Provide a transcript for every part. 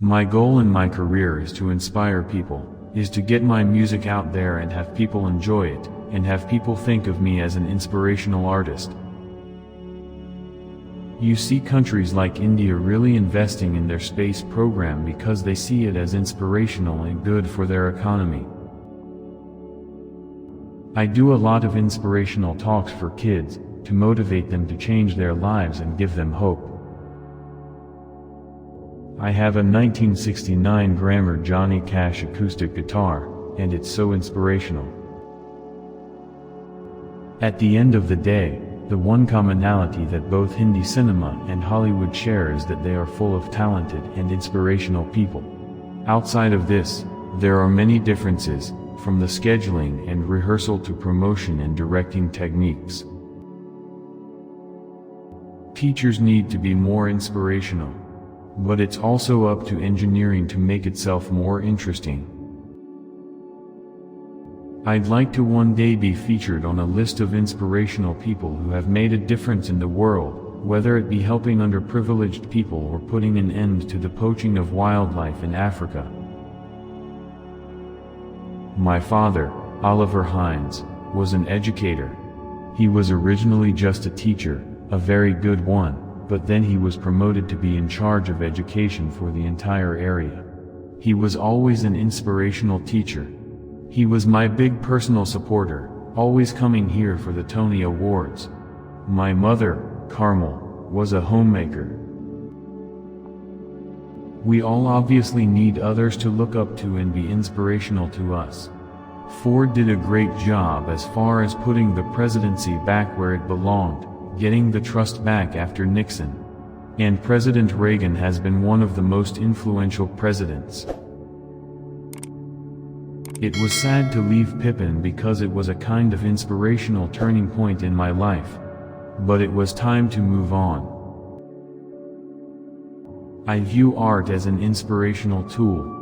My goal in my career is to inspire people, is to get my music out there and have people enjoy it, and have people think of me as an inspirational artist. You see countries like India really investing in their space program because they see it as inspirational and good for their economy. I do a lot of inspirational talks for kids, to motivate them to change their lives and give them hope. I have a 1969 Grammar Johnny Cash acoustic guitar, and it's so inspirational. At the end of the day, the one commonality that both Hindi cinema and Hollywood share is that they are full of talented and inspirational people. Outside of this, there are many differences, from the scheduling and rehearsal to promotion and directing techniques. Teachers need to be more inspirational. But it's also up to engineering to make itself more interesting. I'd like to one day be featured on a list of inspirational people who have made a difference in the world, whether it be helping underprivileged people or putting an end to the poaching of wildlife in Africa. My father, Oliver Hines, was an educator. He was originally just a teacher, a very good one, but then he was promoted to be in charge of education for the entire area. He was always an inspirational teacher. He was my big personal supporter, always coming here for the Tony Awards. My mother, Carmel, was a homemaker. We all obviously need others to look up to and be inspirational to us. Ford did a great job as far as putting the presidency back where it belonged, getting the trust back after Nixon. And President Reagan has been one of the most influential presidents. It was sad to leave Pippin because it was a kind of inspirational turning point in my life. But it was time to move on. I view art as an inspirational tool.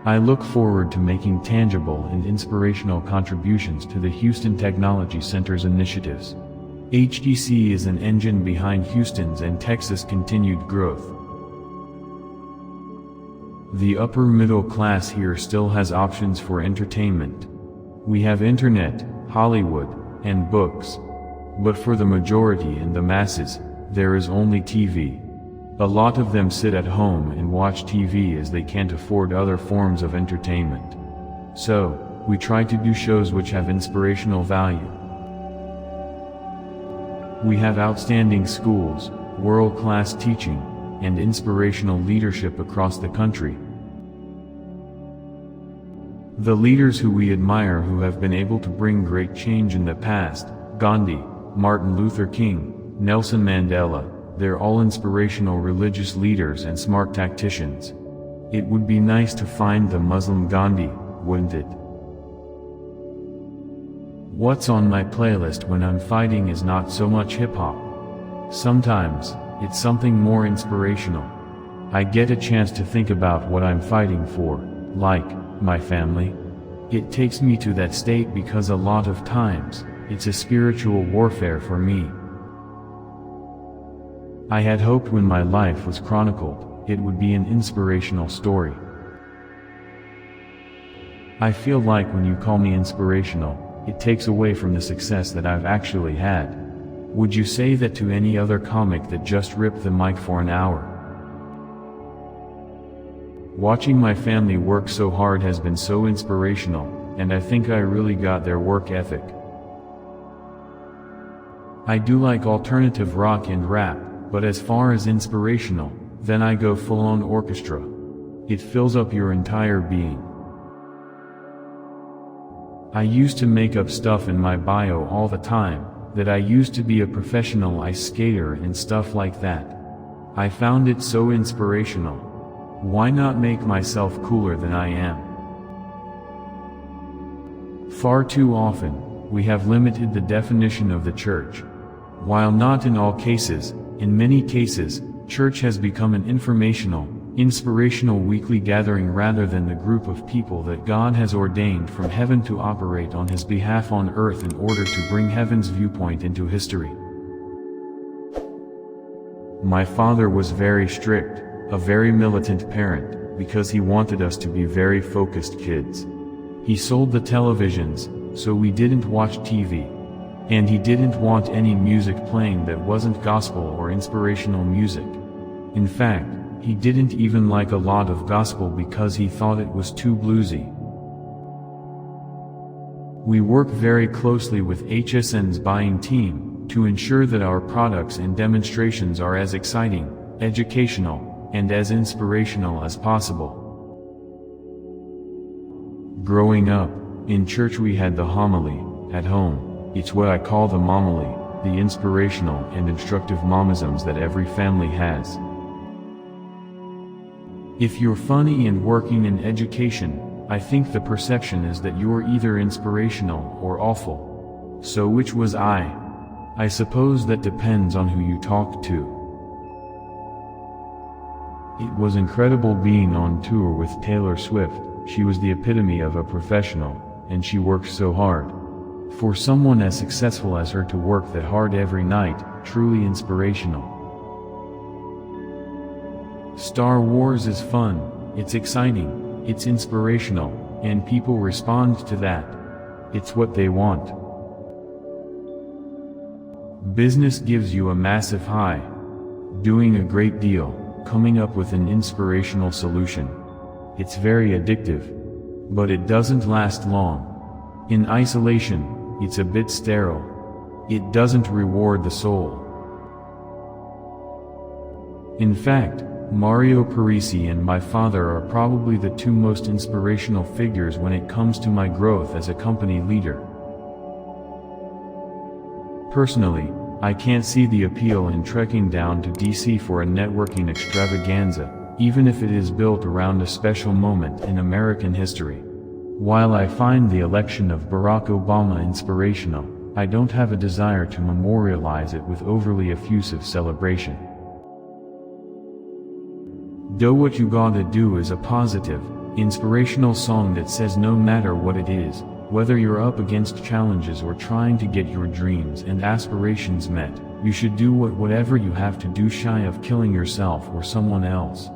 I look forward to making tangible and inspirational contributions to the Houston Technology Center's initiatives. HTC is an engine behind Houston's and Texas' continued growth. The upper middle class here still has options for entertainment. We have internet, Hollywood, and books. But for the majority and the masses, there is only TV. A lot of them sit at home and watch TV as they can't afford other forms of entertainment. So, we try to do shows which have inspirational value. We have outstanding schools, world-class teaching, and inspirational leadership across the country. The leaders who we admire who have been able to bring great change in the past, Gandhi, Martin Luther King, Nelson Mandela, they're all inspirational religious leaders and smart tacticians. It would be nice to find the Muslim Gandhi, wouldn't it? What's on my playlist when I'm fighting is not so much hip-hop. Sometimes, it's something more inspirational. I get a chance to think about what I'm fighting for, like, my family. It takes me to that state because a lot of times, it's a spiritual warfare for me. I had hoped when my life was chronicled, it would be an inspirational story. I feel like when you call me inspirational, it takes away from the success that I've actually had. Would you say that to any other comic that just ripped the mic for an hour? Watching my family work so hard has been so inspirational, and I think I really got their work ethic. I do like alternative rock and rap, but as far as inspirational, then I go full-on orchestra. It fills up your entire being. I used to make up stuff in my bio all the time, that I used to be a professional ice skater and stuff like that. I found it so inspirational. Why not make myself cooler than I am? Far too often, we have limited the definition of the church. While not in all cases, in many cases, church has become an informational, inspirational weekly gathering rather than the group of people that God has ordained from heaven to operate on His behalf on earth in order to bring heaven's viewpoint into history. My father was very strict, a very militant parent, because he wanted us to be very focused kids. He sold the televisions, so we didn't watch TV. And he didn't want any music playing that wasn't gospel or inspirational music. In fact, he didn't even like a lot of gospel because he thought it was too bluesy. We work very closely with HSN's buying team to ensure that our products and demonstrations are as exciting, educational, and as inspirational as possible. Growing up, in church we had the homily. At home, it's what I call the momily, the inspirational and instructive momisms that every family has. If you're funny and working in education, I think the perception is that you're either inspirational or awful. So which was I? I suppose that depends on who you talk to. It was incredible being on tour with Taylor Swift. She was the epitome of a professional, and she worked so hard. For someone as successful as her to work that hard every night, truly inspirational. Star Wars is fun, it's exciting, it's inspirational, and people respond to that. It's what they want. Business gives you a massive high. Doing a great deal, coming up with an inspirational solution. It's very addictive. But it doesn't last long. In isolation, it's a bit sterile. It doesn't reward the soul. In fact, Mario Parisi and my father are probably the two most inspirational figures when it comes to my growth as a company leader. Personally, I can't see the appeal in trekking down to DC for a networking extravaganza, even if it is built around a special moment in American history. While I find the election of Barack Obama inspirational, I don't have a desire to memorialize it with overly effusive celebration. Do What You Gotta Do is a positive, inspirational song that says no matter what it is, whether you're up against challenges or trying to get your dreams and aspirations met, you should do whatever you have to do shy of killing yourself or someone else.